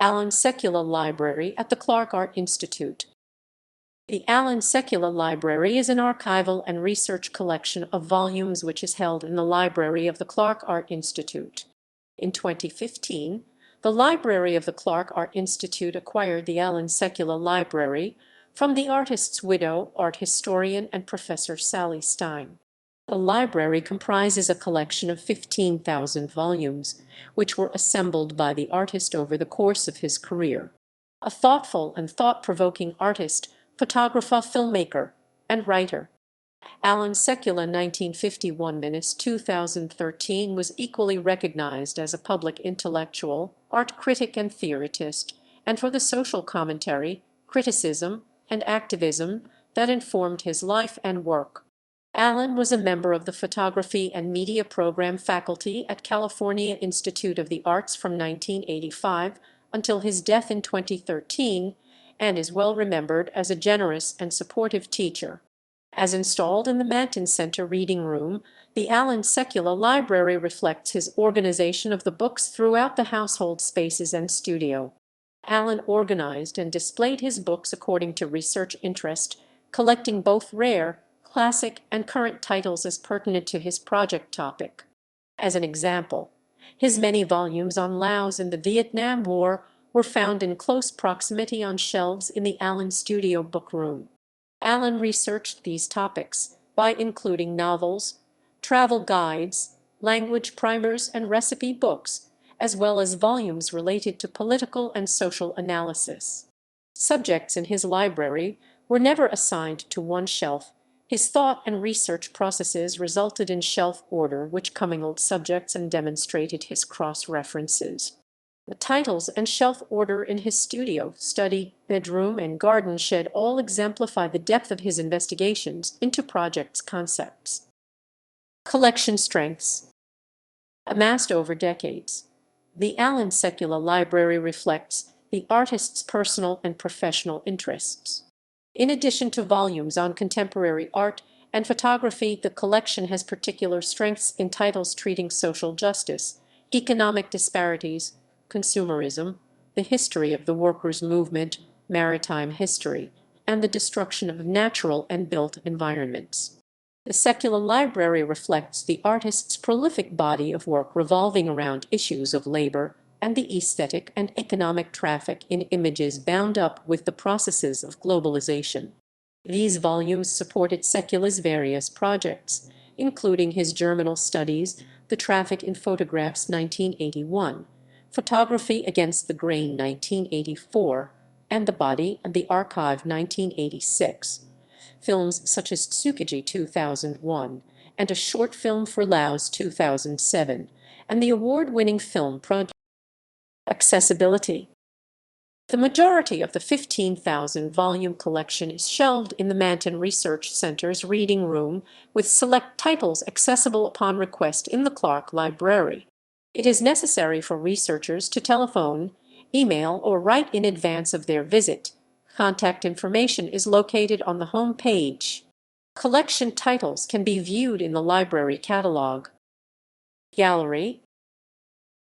Allan Sekula Library at the Clark Art Institute. The Allan Sekula Library is an archival and research collection of volumes which is held in the library of the Clark Art Institute. In 2015, the library of the Clark Art Institute acquired the Allan Sekula Library from the artist's widow, art historian and professor Sally Stein. The library comprises a collection of 15,000 volumes, which were assembled by the artist over the course of his career. A thoughtful and thought-provoking artist, photographer, filmmaker, and writer. Allan Sekula 1951–2013 was equally recognized as a public intellectual, art critic and theoretist, and for the social commentary, criticism, and activism that informed his life and work. Allan was a member of the Photography and Media Program faculty at California Institute of the Arts from 1985 until his death in 2013, and is well remembered as a generous and supportive teacher. As installed in the Manton Center Reading Room, the Allan Sekula Library reflects his organization of the books throughout the household spaces and studio. Allan organized and displayed his books according to research interest, collecting both rare, classic, and current titles as pertinent to his project topic. As an example, his many volumes on Laos and the Vietnam War were found in close proximity on shelves in the Allan Studio Book Room. Allan researched these topics by including novels, travel guides, language primers, and recipe books, as well as volumes related to political and social analysis. Subjects in his library were never assigned to one shelf. His thought and research processes resulted in shelf order which commingled subjects and demonstrated his cross-references. The titles and shelf order in his studio, study, bedroom, and garden shed all exemplify the depth of his investigations into projects' concepts. Collection strengths. Amassed over decades, the Allan Sekula Library reflects the artist's personal and professional interests. In addition to volumes on contemporary art and photography, the collection has particular strengths in titles treating social justice, economic disparities, consumerism, the history of the workers' movement, maritime history, and the destruction of natural and built environments. The Sekula Library reflects the artist's prolific body of work revolving around issues of labor and the aesthetic and economic traffic in images bound up with the processes of globalization. These volumes supported Sekula's various projects, including his germinal studies, The Traffic in Photographs 1981, Photography Against the Grain 1984, and The Body and the Archive 1986, films such as Tsukiji 2001, and a short film for Laos 2007, and the award-winning film project. Accessibility. The majority of the 15,000-volume collection is shelved in the Manton Research Center's Reading Room, with select titles accessible upon request in the Clark Library. It is necessary for researchers to telephone, email, or write in advance of their visit. Contact information is located on the home page. Collection titles can be viewed in the library catalog. Gallery.